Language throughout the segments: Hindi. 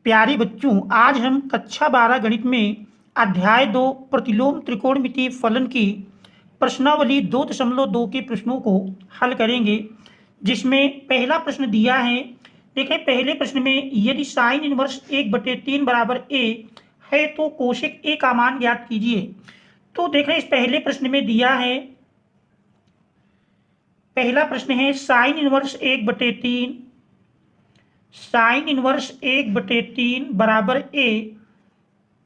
प्यारे बच्चों, आज हम कक्षा 12 गणित में अध्याय 2 प्रतिलोम त्रिकोणमितीय फलन की प्रश्नावली 2.2 के प्रश्नों को हल करेंगे, जिसमें पहला प्रश्न दिया है। देखें, पहले प्रश्न में यदि साइन इनवर्स 1/3 बराबर ए है तो कोशेक ए का मान ज्ञात कीजिए। तो देखें, इस पहले प्रश्न में दिया है, पहला प्रश्न है साइन इनवर्स 1/3, साइन इनवर्स 1/3 बराबर ए,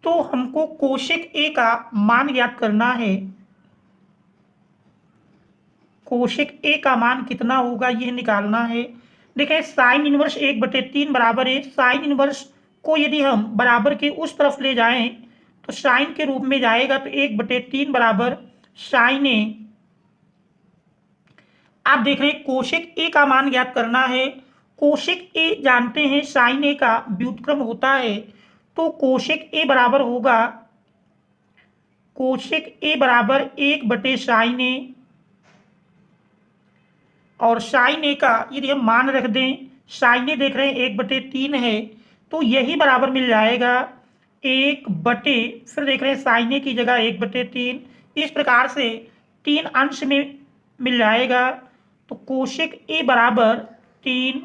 तो हमको कोशेक ए का मान ज्ञात करना है। कोशेक ए का मान कितना होगा यह निकालना है। देखें, साइन इनवर्स 1/3 बराबर है, साइन इनवर्स को यदि हम बराबर के उस तरफ ले जाएं तो साइन के रूप में जाएगा, तो 1/3 बराबर साइन ए। आप देख रहे हैं कोशेक ए का मान ज्ञात करना है। कोशेक ए जानते हैं साइन ए का व्युत्क्रम होता है, तो कोशेक ए बराबर होगा, कोशेक ए बराबर 1/साइन ए, और साइन ए का यदि हम मान रख दें, साइन ए देख रहे हैं 1/3 है, तो यही बराबर मिल जाएगा 1 बटे, फिर देख रहे हैं साइन ए की जगह 1/3, इस प्रकार से 3 अंश में मिल जाएगा। तो कोशेक ए बराबर 3,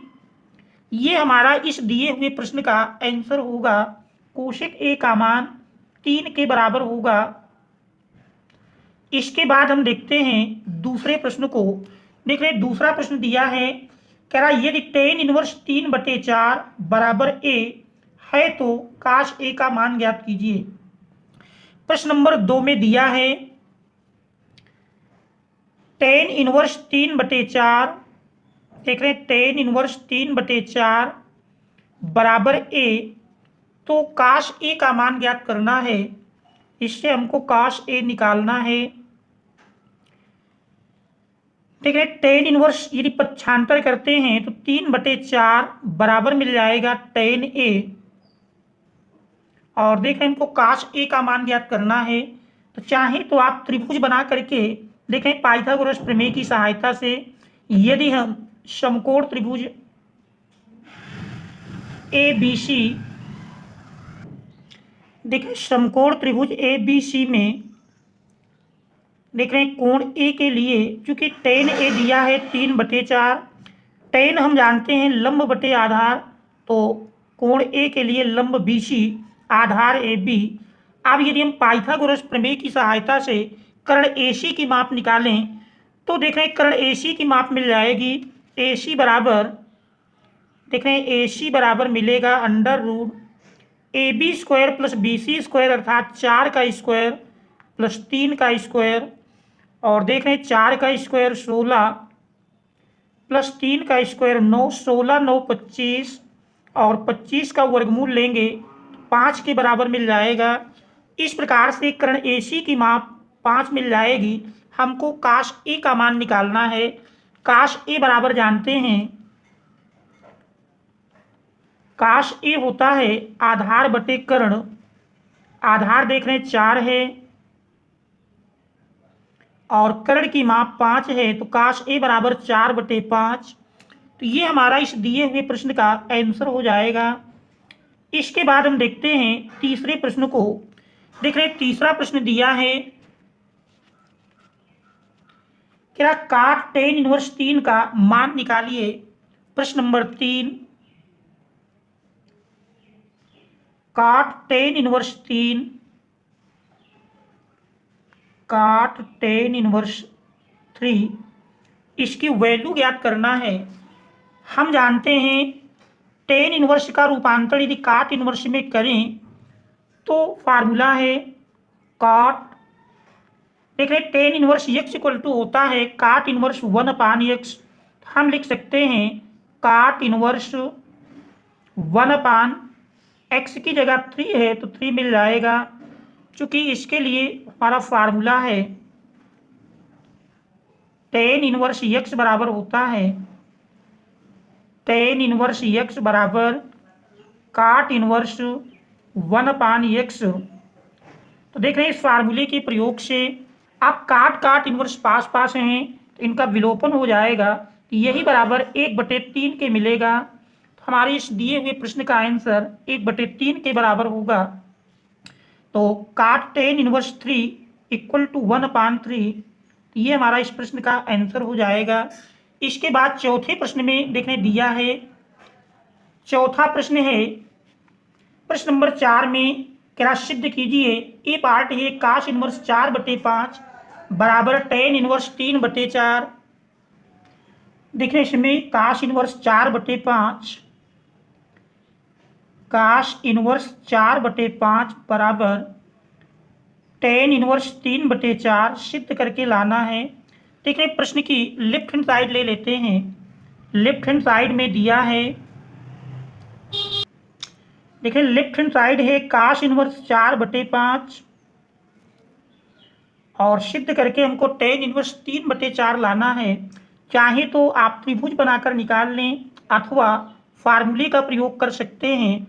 ये हमारा इस दिए हुए प्रश्न का आंसर होगा। कोशेक ए का मान 3 के बराबर होगा। इसके बाद हम देखते हैं दूसरे प्रश्न को। देख रहे हैं, दूसरा प्रश्न दिया है, कह रहा यदि tan इनवर्स 3/4 बराबर ए है तो काश ए का मान ज्ञात कीजिए। प्रश्न नंबर 2 में दिया है tan इनवर्स 3/4, देख रहे हैं tan इनवर्स 3/4 बराबर ए, तो काश ए का मान ज्ञात करना है। इससे हमको काश ए निकालना है। ठीक है, tan इनवर्स यदि पक्षांतर करते हैं तो 3/4 बराबर मिल जाएगा tan ए, और देख रहे हैं हमको काश ए का मान ज्ञात करना है। तो चाहे तो आप त्रिभुज बना करके देखें, पाइथागोरस प्रमेय की सहायता से यदि हम समकोण त्रिभुज ए बी सी, देखें समकोण त्रिभुज ए बी सी में देख रहे हैं कोण ए के लिए, चूंकि tan ए दिया है 3/4, tan हम जानते हैं लंब बटे आधार, तो कोण ए के लिए लंब B C Aadhaar A B. अब यदि हम पाइथागोरस प्रमेय की सहायता से कर्ण ए सी की माप निकालें तो देख रहे हैं कर्ण ए सी की माप मिल जाएगी। ए सी बराबर देख रहे हैं ए सी बराबर मिलेगा √AB² प्लस BC² अर्थात 4 का स्क्वायर प्लस 3 का स्क्वायर, और देख रहे हैं 4 का स्क्वायर 16 प्लस 3 का स्क्वायर 9, 16 9 25, और 25 का वर्गमूल लेंगे 5 के बराबर मिल जाएगा। इस प्रकार से कर्ण ए सी की माप 5 मिल जाएगी। हमको काश ए का मान निकालना है। काश ए बराबर जानते हैं, काश ए होता है आधार बटे कर्ण, आधार देख रहे हैं 4 है और कर्ण की माप 5 है, तो काश ए बराबर 4/5। तो ये हमारा इस दिए हुए प्रश्न का आंसर हो जाएगा। इसके बाद हम देखते हैं तीसरे प्रश्न को। देख रहे हैं, तीसरा प्रश्न दिया है, क्या काट tan इनवर्स 3 का मान निकालिए। प्रश्न नंबर 3, काट tan इनवर्स 3, काट tan इनवर्स 3, इसकी वैल्यू ज्ञात करना है। हम जानते हैं tan इनवर्स का रूपांतर यदि काट इनवर्स में करें तो फार्मूला है काट, देख रहे tan inverse x equal to होता है काट इनवर्स 1/x। हम लिख सकते हैं काट इनवर्स 1/x की जगह 3 है तो 3 मिल जाएगा, चूंकि इसके लिए हमारा फार्मूला है tan इनवर्स x बराबर होता है tan इनवर्स x बराबर काट इनवर्स 1/x। तो देख रहे हैं इस फार्मूले के प्रयोग से आप काट इनवर्स पास पास हैं तो इनका विलोपन हो जाएगा, यही बराबर 1/3 के मिलेगा। हमारे इस दिए हुए प्रश्न का आंसर 1/3 के बराबर होगा। तो cot tan inverse 3 equal to 1/3, ये हमारा इस प्रश्न का आंसर हो जाएगा। इसके बाद चौथे प्रश्न में देखने दिया है, चौथा प्रश्न है प्रश्न नंबर 4 में, क्या सिद्ध कीजिए। ए पार्ट है cos इनवर्स 4/5 बराबर tan इनवर्स 3/4। देखिए इसमें cos इनवर्स 4/5, cos इनवर्स 4/5 बराबर tan इनवर्स 3/4 सिद्ध करके लाना है। देखिए प्रश्न की लेफ्ट हैंड साइड ले लेते हैं। लेफ्ट हैंड साइड में दिया है, देखिए लेफ्ट हैंड साइड है cos इनवर्स 4/5 और सिद्ध करके हमको tan इनवर्स 3/4 लाना है। चाहे तो आप त्रिभुज बनाकर निकाल लें अथवा फार्मूले का प्रयोग कर सकते हैं।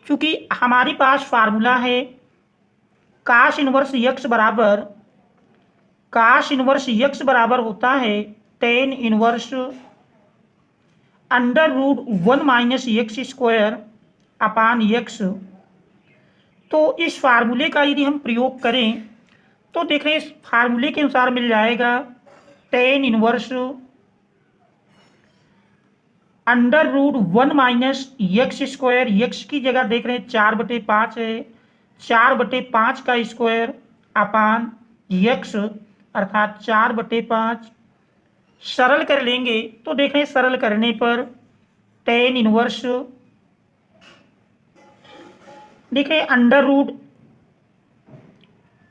क्योंकि हमारे पास फार्मूला है cos इनवर्स x बराबर होता है tan इनवर्स √1 - x² तो इस फार्मूले का यदि हम प्रयोग करें तो देख रहे हैं इस फार्मूले के अनुसार मिल जाएगा tan इनवर्स √1 - x²। x की जगह देख रहे हैं 4/5 है, 4/5 का स्क्वायर अपान x अर्थात 4/5। सरल कर लेंगे तो देख रहे हैं सरल करने पर tan इनवर्स देख रहे हैं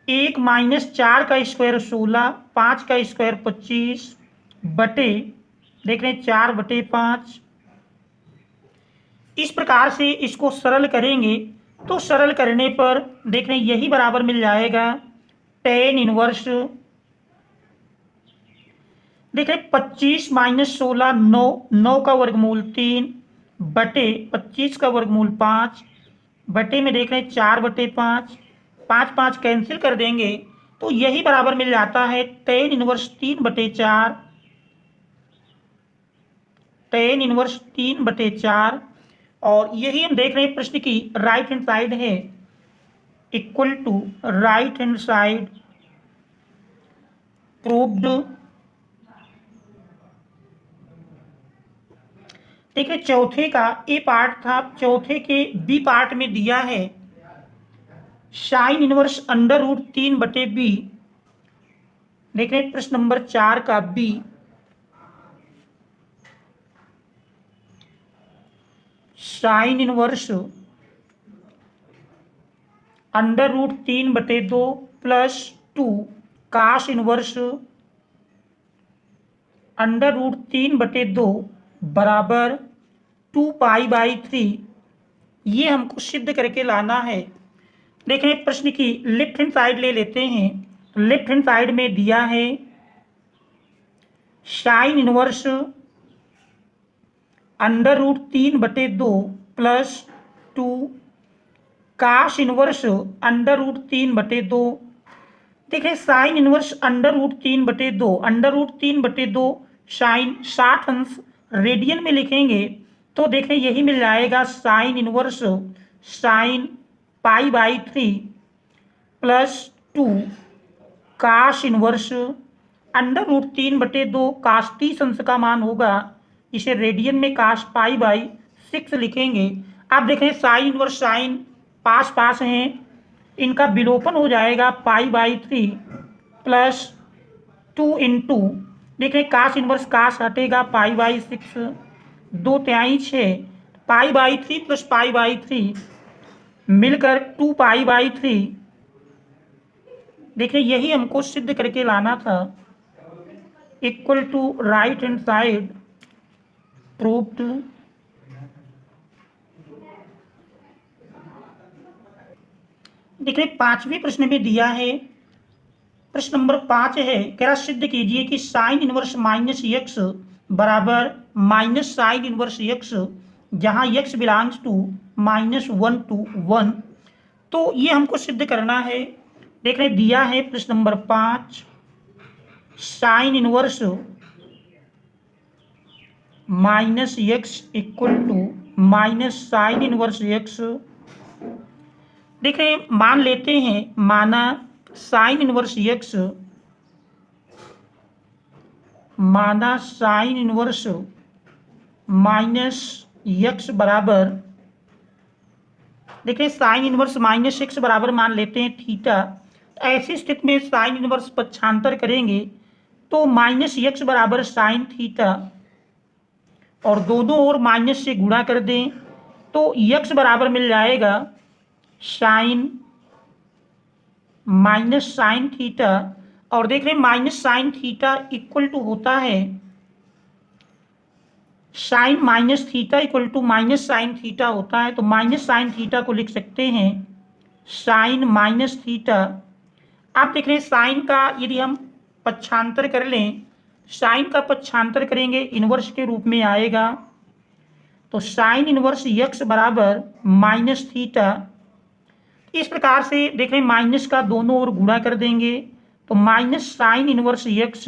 √1 - 4 का स्क्वायर 16, 5 का स्क्वायर 25 बटे देख रहे हैं 4/5। इस प्रकार से इसको सरल करेंगे तो सरल करने पर देख रहे हैं यही बराबर मिल जाएगा tan इनवर्स देख रहे 25 - 16 9, 9 का वर्गमूल 3 बटे 25 का वर्गमूल 5 बटे में देख रहे हैं 4/5, 5 5 कैंसिल कर देंगे तो यही बराबर मिल जाता है tan इनवर्स 3/4, tan इनवर्स 3/4। और यही हम देख रहे हैं प्रश्न की राइट हैंड साइड है equal to right hand side proved. देखिए चौथे का ए पार्ट था, चौथे के बी पार्ट में दिया है साइन इनवर्स √3/b। देख रहे हैं प्रश्न नंबर 4 का बी, sine inverse √3/2 plus 2 cos inverse √3/2 बराबर 2π/3। ये हमको सिद्ध करके लाना है। देखें प्रश्न की लेफ्ट हैंड साइड ले लेते हैं। लेफ्ट हैंड साइड में दिया है sign inverse √3/2 plus 2 cos inverse √3/2। देखिए साइन इनवर्स √3/2, √3/2 साइन 60 अंश रेडियन में लिखेंगे तो देखें यही मिल जाएगा sine inverse sine π/3 plus 2 cos inverse √3/2 cos 30 अंश का मान होगा, इसे रेडियन में cos π/6 लिखेंगे। अब देखें साइन इनवर्स साइन पास पास हैं, इनका विलोपन हो जाएगा π/3 प्लस 2 इंटू देखें cos इनवर्स cos हटेगा π/6 2 तिहाई 6 π/3 प्लस π/3 मिलकर 2π/3। देखिए यही हमको सिद्ध करके लाना था equal to right hand side proved. देखिए पांचवें प्रश्न में दिया है, प्रश्न नंबर 5 है, क्या सिद्ध कीजिए कि साइन इनवर्स -x बराबर माइनस साइन इनवर्स x जहां x बिलोंग्स टू -1 to 1। तो ये हमको सिद्ध करना है। देख रहे दिया है प्रश्न number 5 sine inverse minus x equal to minus sine inverse x. देखें मान लेते हैं, माना साइन इनवर्स एक्स, माना साइन इनवर्स माइनस एक्स बराबर, देखिए साइन इनवर्स माइनस एक्स बराबर मान लेते हैं थीटा। ऐसी स्थिति में साइन इनवर्स पक्षांतर करेंगे तो माइनस एक्स बराबर साइन थीटा, और दोनों ओर माइनस से गुणा कर दें तो एक्स बराबर मिल जाएगा साइन माइनस साइन थीटा। और देख रहे हैं minus sine theta equal to होता है sine minus theta equal to minus sine theta होता है। तो माइनस साइन थीटा को लिख सकते हैं साइन माइनस थीटा। आप देख रहे हैं साइन का यदि हम पक्षांतर कर लें, साइन का पक्षांतर करेंगे इनवर्स के रूप में आएगा। तो साइन इनवर्स एक्स बराबर माइनस थीटा। इस प्रकार से देख रहे हैं माइनस का दोनों ओर गुणा कर देंगे तो माइनस साइन इनवर्स एक्स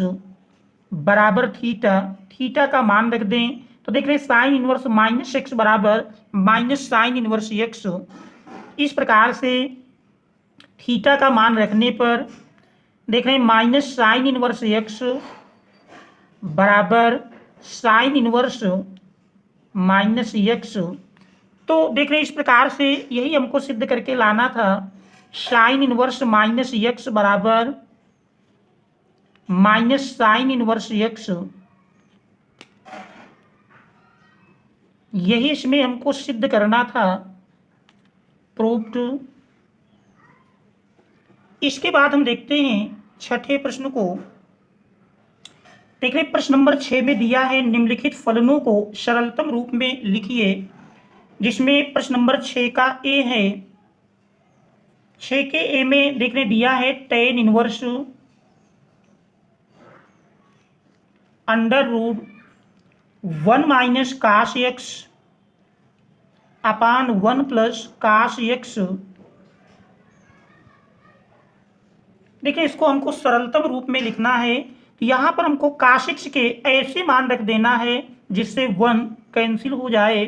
बराबर थीटा, थीटा का मान रख दें तो देख रहे हैं साइन इनवर्स माइनस एक्स बराबर माइनस साइन इनवर्स एक्स। इस प्रकार से थीटा का मान रखने पर देख रहे हैं माइनस साइन इनवर्स एक्स बराबर साइन इनवर्स माइनस एक्स। तो देख रहे हैं इस प्रकार से यही हमको सिद्ध करके लाना था, साइन इनवर्स माइनस एक्स बराबर माइनस साइन इनवर्स एक्स। यही इसमें हमको सिद्ध करना था, प्रूव्ड। इसके बाद हम देखते हैं छठे प्रश्न को। देखिए प्रश्न नंबर 6 में दिया है निम्नलिखित फलनों को सरलतम रूप में लिखिए, जिसमें प्रश्न नंबर 6 का ए है। 6 के ए में देखने दिया है tan inverse under root 1 minus cos x upon 1 plus cos x. देखिए इसको हमको सरलतम रूप में लिखना है। तो यहाँ पर हमको काश एक्स के ऐसे मान रख देना है जिससे 1 कैंसिल हो जाए।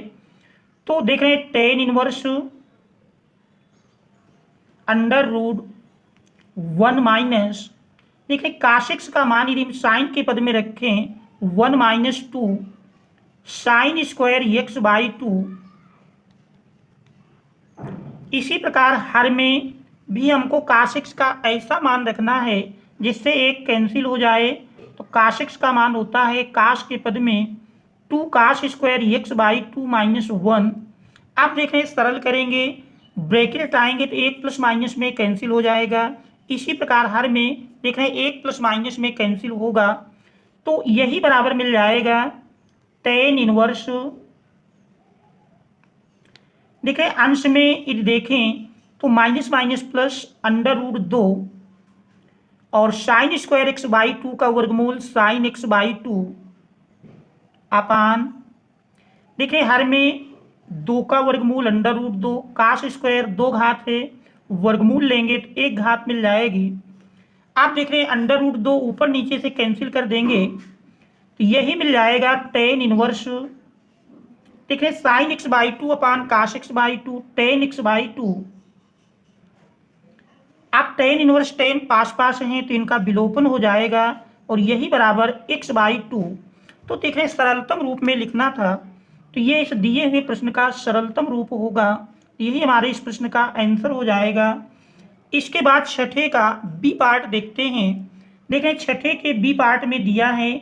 तो देख रहे हैं tan inverse under root 1 minus, देखिए काश एक्स का मान यदि साइन के पद में रखें 1 minus 2 sine square x by 2। इसी प्रकार हर में भी हमको काश एक्स का ऐसा मान रखना है जिससे एक कैंसिल हो जाए। तो काश एक्स का मान होता है काश के पद में 2 काश स्क्वायर एक्स बाई 2 माइनस 1। आप देख रहे हैं सरल करेंगे, ब्रैकेट हटाएंगे तो एक प्लस माइनस में कैंसिल हो जाएगा। इसी प्रकार हर में देख रहे हैं एक प्लस माइनस में कैंसिल होगा। तो यही बराबर मिल जाएगा टेन इनवर्स। देख रहे हैं अंश में यदि देखें तो minus minus plus under root 2 और साइन स्क्वायर एक्स बाई 2 का वर्गमूल साइन एक्स बाई 2 अपान, देखिए हर में 2 का वर्गमूल अंडर रूट 2, काश स्क्वायर 2 घात है, वर्गमूल लेंगे तो 1 घात मिल जाएगी। आप देख रहे हैं अंडर रूट 2 ऊपर नीचे से कैंसिल कर देंगे तो यही मिल जाएगा टेन इनवर्स। देख रहे हैं sine x by 2 upon cos x by 2 ten x by 2। आप टेन इनवर्स टेन पास पास हैं तो इनका विलोपन हो जाएगा और यही बराबर एक्स बाई 2। तो देख रहे हैं सरलतम रूप में लिखना था। तो ये इस दिए हुए प्रश्न का सरलतम रूप होगा, यही हमारे इस प्रश्न का आंसर हो जाएगा। इसके बाद छठे का बी पार्ट देखते हैं। देखें छठे के बी पार्ट में दिया है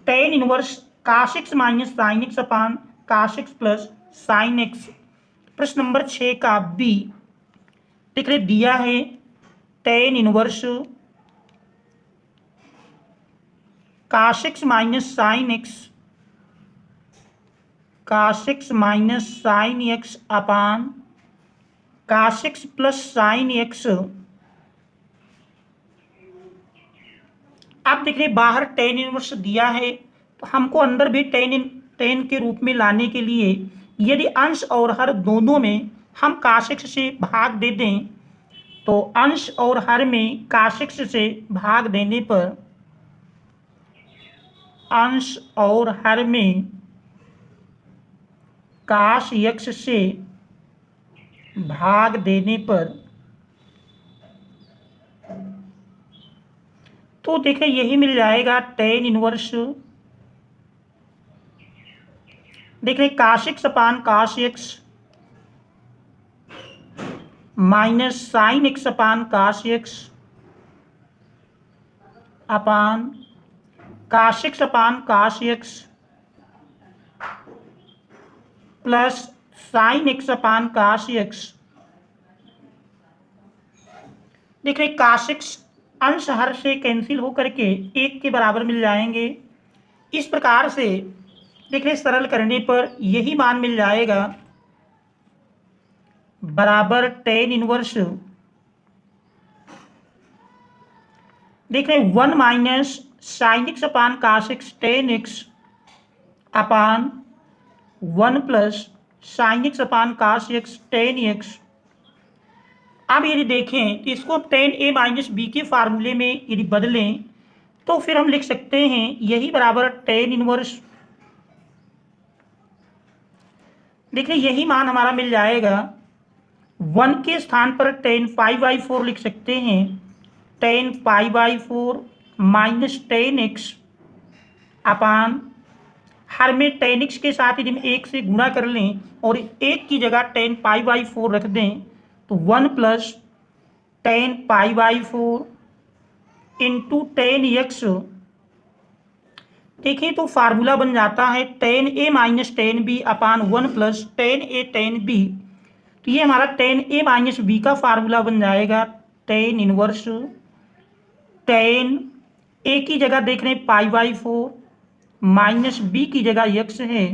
टेन इनवर्स काश x minus sine x upon cos x plus sine x. प्रश्न नंबर 6 का बी देख रहे दिया है टेन इनवर्स काश एक्स माइनस साइन एक्स काश x minus sine x upon cos x plus sine x. आप देख रहे बाहर टेन इनवर्स दिया है तो हमको अंदर भी टेन के रूप में लाने के लिए यदि अंश और हर दोनों में हम काश एक्स से भाग दे दें तो अंश और हर में काश एक्स से भाग देने पर अंश और हर में काश यक्स से भाग देने पर, तो देखें यही मिल जाएगा टेन इनवर्स, देख रहे काश x upon cos x minus sine x upon cos x upon cos x upon cos x plus sine x upon cos x. देख रहे काश एक्स अंश हर से कैंसिल होकर के एक के बराबर मिल जाएंगे। इस प्रकार से देख रहे सरल करने पर यही मान मिल जाएगा बराबर टेन इनवर्स, देख रहे one minus sine x upon cos x tan x upon one plus sine x upon cos x tan x. अब यदि देखें तो इसको टेन ए माइनस बी के फार्मूले में यदि बदलें तो फिर हम लिख सकते हैं यही बराबर टेन इनवर्स, देखिए यही मान हमारा मिल जाएगा। वन के स्थान पर टेन पाई बाई फोर लिख सकते हैं, tan pi by four minus tan x upon हर में टेन एक्स के साथ यदि हम एक से गुणा कर लें और एक की जगह टेन पाई बाई फोर रख दें तो one plus tan pi by four into tan x. देखिए तो फार्मूला बन जाता है tan A minus tan B upon one plus tan A tan B. तो ये हमारा टेन ए माइनस बी का फार्मूला बन जाएगा टेन इनवर्स टेन ए की जगह देख रहे हैं pi by four minus B की जगह एक्स है।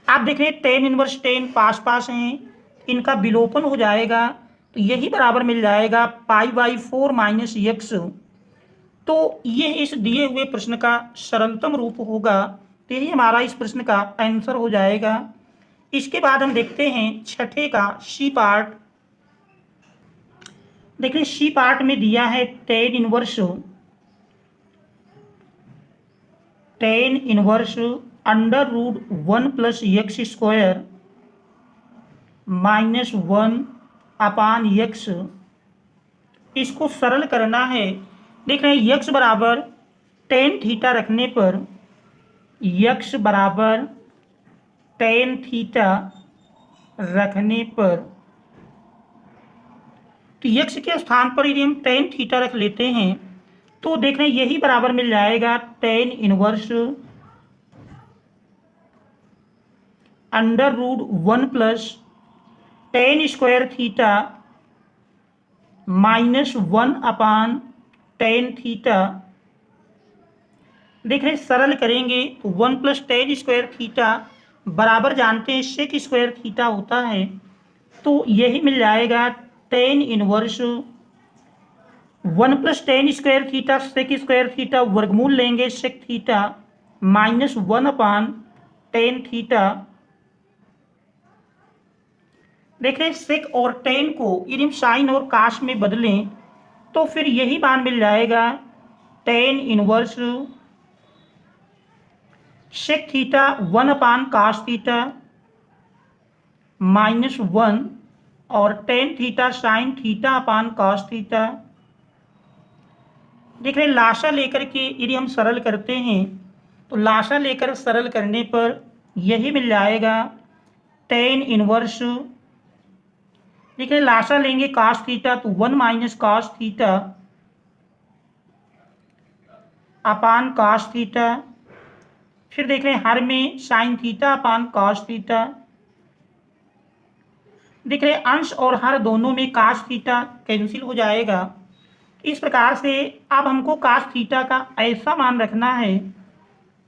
आप देख रहे हैं टेन इनवर्स टेन पास पास हैं, इनका विलोपन हो जाएगा तो यही बराबर मिल जाएगा पाई बाई फोर माइनस एक्स। तो ये इस दिए हुए प्रश्न का सरलतम रूप होगा, तो यही हमारा इस प्रश्न का आंसर हो जाएगा। इसके बाद हम देखते हैं छठे का सी पार्ट। देखिए सी पार्ट में दिया है tan inverse under root one plus x square minus one upon x. इसको सरल करना है, देख रहे हैं यक्स बराबर टेन थीटा रखने पर यक्स बराबर टेन थीटा रखने पर तो यक्स के स्थान पर यदि हम टेन थीटा रख लेते हैं तो देख रहे हैं यही बराबर मिल जाएगा tan inverse under root one plus tan square theta minus one upon tan theta. देख रहे सरल करेंगे तो one plus tan square theta बराबर जानते हैं सेक स्क्वायर थीटा होता है, तो यही मिल जाएगा tan inverse one plus tan square theta sec square theta वर्गमूल लेंगे sec theta minus one upon tan theta. देख रहे सेक और टेन को यदि हम साइन और काश में बदलें तो फिर यही मान मिल जाएगा tan inverse sec theta one upon cos theta minus one और tan theta sine theta upon cos theta. देख रहे लाशा लेकर के यदि हम सरल करते हैं तो लाशा लेकर सरल करने पर यही मिल जाएगा टेन इनवर्स। देख रहे लाशा लेंगे काश थीटा तो वन माइनस काश थीटा अपान काश थीटा। फिर देख रहे हैं हर में sign theta upon cos theta. देख रहे अंश और हर दोनों में काश थीटा कैंसिल हो जाएगा। इस प्रकार से अब हमको काश थीटा का ऐसा मान रखना है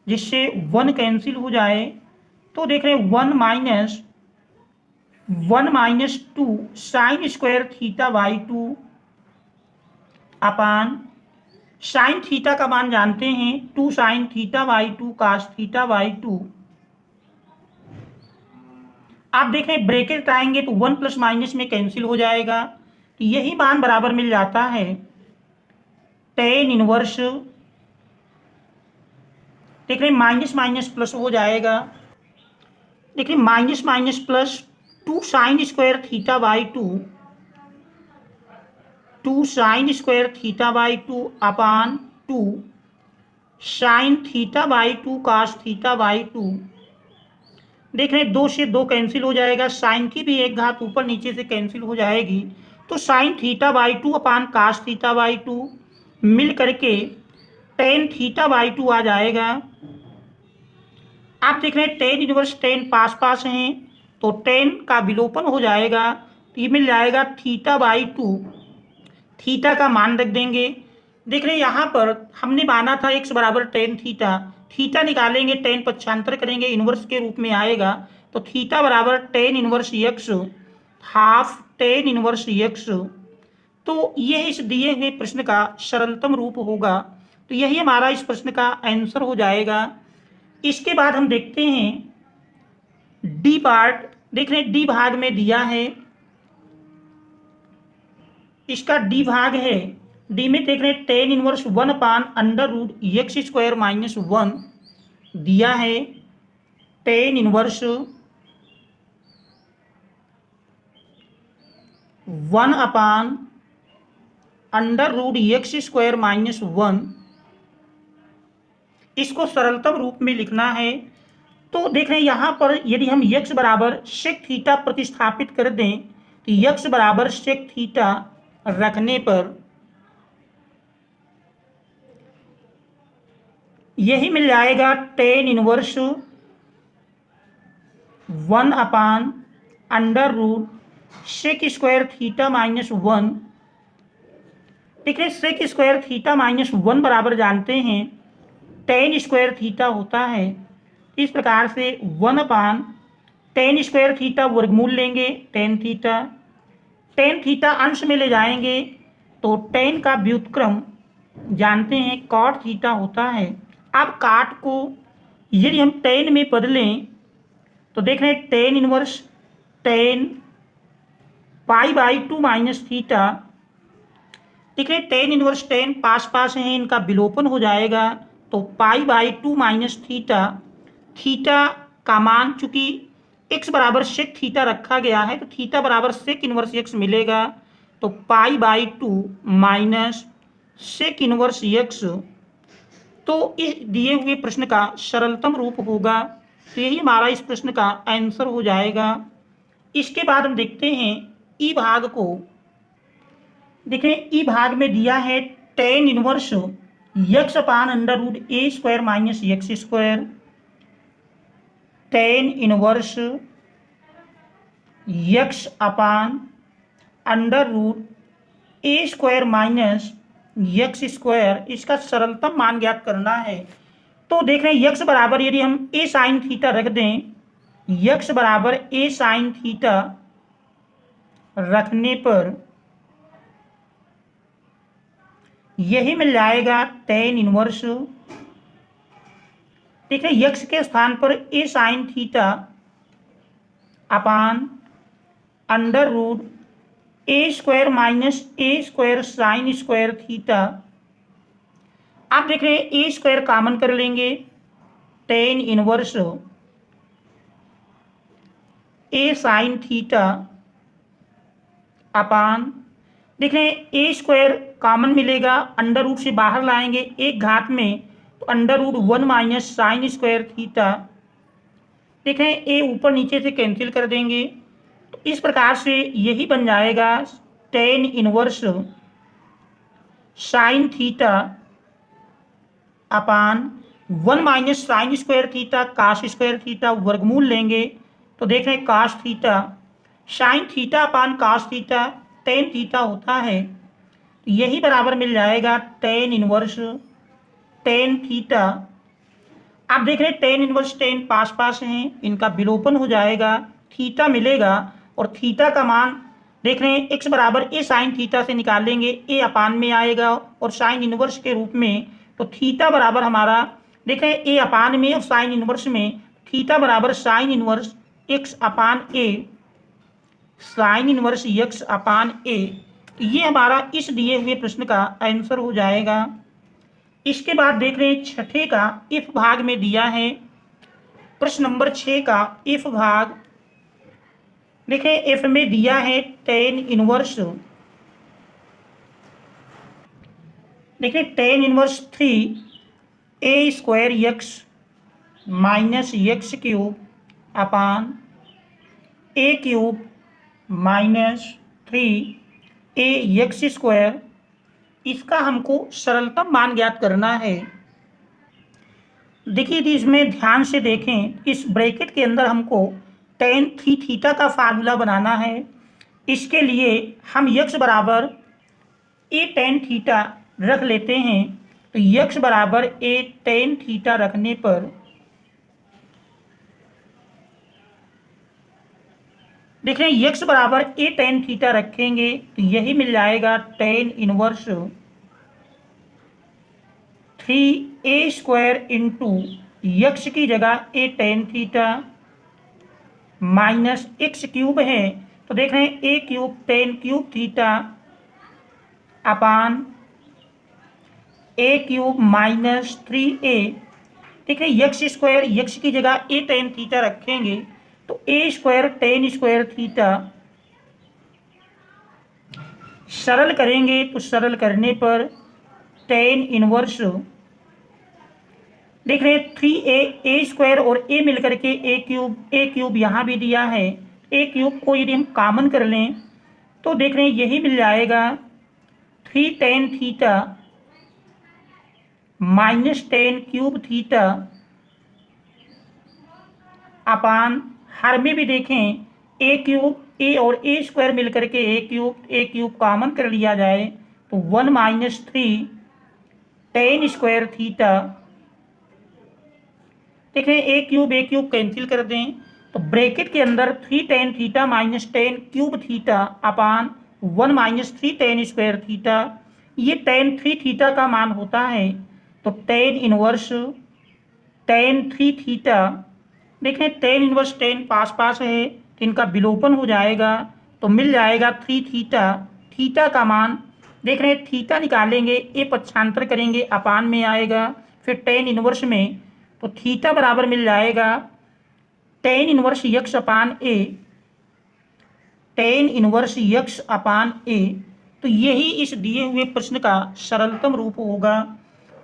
जिससे वन कैंसिल हो जाए। तो देख रहे one minus two sine square theta by two upon sine theta का मान जानते हैं two sine theta by two cos theta by two. आप देख रहे हैं ब्रैकेट आएंगे तो वन प्लस माइनस में कैंसिल हो जाएगा, तो यही मान बराबर मिल जाता है टेन इनवर्स। देख रहे हैं माइनस माइनस प्लस हो जाएगा देखिए minus minus plus 2 sine square theta by 2 sine square theta by 2 upon 2 sine theta by 2 cos theta by 2। देख रहे हैं 2 से 2 कैंसिल हो जाएगा, साइन की भी एक घात ऊपर नीचे से कैंसिल हो जाएगी, तो sine theta by 2 upon cos theta by 2 मिल करके टेन थीटा बाई 2 आ जाएगा। आप देख रहे हैं टेन इनवर्स टेन पास पास हैं, तो टेन का विलोपन हो जाएगा, तो ये मिल जाएगा थीटा बाई 2। थीटा का मान रख देंगे। देख रहे हैं यहाँ पर हमने माना था x बराबर टेन थीटा, थीटा निकालेंगे टेन पक्षांतर करेंगे इनवर्स के रूप में आएगा, तो थीटा बराबर ten inverse x half ten inverse x। तो यह इस दिए हुए प्रश्न का सरलतम रूप होगा, तो यही हमारा इस प्रश्न का आंसर हो जाएगा। इसके बाद हम देखते हैं डी पार्ट। देख रहे हैं डी भाग में दिया है, इसका डी भाग है, डी में देख रहे हैं tan inverse 1 upon under root x square minus 1 दिया है, tan inverse 1 upon under root x square minus 1। इसको सरलतम रूप में लिखना है, तो देख रहे हैं यहाँ पर यदि हम x बराबर सेक थीटा प्रतिस्थापित कर दें, तो x बराबर सेक थीटा रखने पर यही मिल जाएगा tan inverse 1 upon under root sec square theta minus 1। ठीक है, सेक स्क्वायर थीटा माइनस 1 बराबर जानते हैं टेन स्क्वायर थीटा होता है। इस प्रकार से 1 अपान टेन स्क्वायर थीटा वर्गमूल लेंगे टेन थीटा अंश में ले जाएंगे, तो टेन का व्युत्क्रम जानते हैं कॉट थीटा होता है। अब काट को यदि हम टेन में बदलें, तो देख रहे हैं tan inverse ten pi by 2 minus theta. ठीक है, टेन इनवर्स टेन पास पास हैं, इनका विलोपन हो जाएगा, तो pi by 2 minus theta. Theta का मान चूंकि x बराबर सेक थीटा रखा गया है, तो थीटा बराबर सेक इनवर्स x मिलेगा, तो pi by 2 minus sec inverse x। तो इस दिए हुए प्रश्न का सरलतम रूप होगा, तो यही हमारा इस प्रश्न का आंसर हो जाएगा। इसके बाद हम देखते हैं ई भाग को। देखें ई भाग में दिया है tan inverse x upon under root A square minus x square, tan inverse x upon under root A square minus x square. इसका सरलतम मान ज्ञात करना है, तो देख रहे हैं x बराबर यदि हम ए साइन थीटा रख दें, x बराबर ए साइन थीटा रखने पर यही मिल जाएगा टेन इनवर्स। ठीक है, x के स्थान पर A sine theta upon under root A square minus A square sine square theta. आप देख रहे हैं ए स्क्वायर कॉमन कर लेंगे, tan inverse A sine theta upon, देख रहे हैं ए स्क्वायर कॉमन मिलेगा, अंडर रूट से बाहर लाएंगे एक घात में, तो under root 1 minus sine square theta. देख रहे हैं ए ऊपर नीचे से कैंसिल कर देंगे, तो इस प्रकार से यही बन जाएगा tan inverse sine theta upon 1 minus sine square theta cos square theta वर्गमूल लेंगे, तो देख रहे हैं cos theta sine theta upon cos theta tan theta होता है, तो यही बराबर मिल जाएगा टेन इनवर्स टेन थीटा। आप देख रहे हैं टेन इनवर्स टेन पास पास हैं, इनका विलोपन हो जाएगा, थीटा मिलेगा, और थीटा का मान देख रहे हैं x बराबर ए साइन थीटा से निकालेंगे, ए अपान में आएगा और साइन इनवर्स के रूप में, तो थीटा बराबर हमारा देख रहे हैं ए अपान में और साइन इनवर्स में, थीटा बराबर साइन इनवर्स x अपान ए साइन इनवर्स x अपान ए। ये हमारा इस दिए हुए प्रश्न का आंसर हो जाएगा। इसके बाद देख रहे हैं छठे का इफ भाग में दिया है प्रश्न नंबर 6 का इफ भाग। देखें एफ में दिया है टेन इनवर्स, देखिए tan inverse 3 a² x minus x cube अपान a³ माइनस 3 a² इसका हमको सरलतम मान ज्ञात करना है। देखिए यदि इसमें ध्यान से देखें, इस ब्रैकेट के अंदर हमको tan थीटा का फार्मूला बनाना है। इसके लिए हम x बराबर a tan थीटा रख लेते हैं। तो x बराबर a tan थीटा रखने पर देख रहे हैं x बराबर a tan थीटा रखेंगे तो यही मिल जाएगा tan inverse 3a² into x की जगह a tan theta minus x cube है तो देख रहे हैं a³ tan क्यूब थीटा अपान a³ माइनस 3a। देख रहे हैं x² की जगह a tan थीटा रखेंगे तो a² tan² थीटा सरल करेंगे तो सरल करने पर tan इनवर्स देख रहे हैं 3a² और a मिलकर के a³ यहाँ भी दिया है। a³ को यदि हम कॉमन कर लें तो देख रहे हैं यही मिल जाएगा 3 tan theta minus tan cube theta upon हर में भी देखें a³ a और a² मिलकर के a³ कॉमन कर लिया जाए तो 1 माइनस 3 tan² थीटा। देख रहे हैं a³ कैंसिल कर दें तो ब्रैकेट के अंदर 3 tan theta minus tan cube theta upon 1 minus 3 tan² theta. ये tan 3 थीटा का मान होता है तो tan इनवर्स tan 3 थीटा। देखें tan इनवर्स tan पास पास है तो इनका विलोपन हो जाएगा तो मिल जाएगा 3 थीटा। थीटा का मान देख रहे हैं थीटा निकालेंगे a पक्षांतर करेंगे अपान में आएगा फिर tan इनवर्स में तो थीटा बराबर मिल जाएगा tan inverse x upon a, tan inverse x upon a। तो यही इस दिए हुए प्रश्न का सरलतम रूप होगा।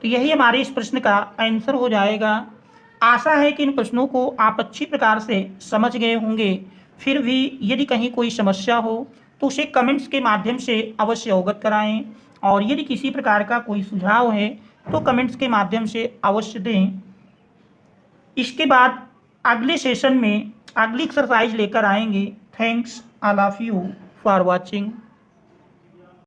तो यही हमारे इस प्रश्न का आंसर हो जाएगा। आशा है कि इन प्रश्नों को आप अच्छी प्रकार से समझ गए होंगे। फिर भी यदि कहीं कोई समस्या हो तो उसे कमेंट्स के माध्यम से अवश्य अवगत कराएं और यदि किसी प्रकार का कोई सुझाव है तो कमेंट्स के माध्यम से अवश्य दें। इसके बाद अगले सेशन में अगली एक्सरसाइज लेकर आएंगे। Thanks all of you for watching.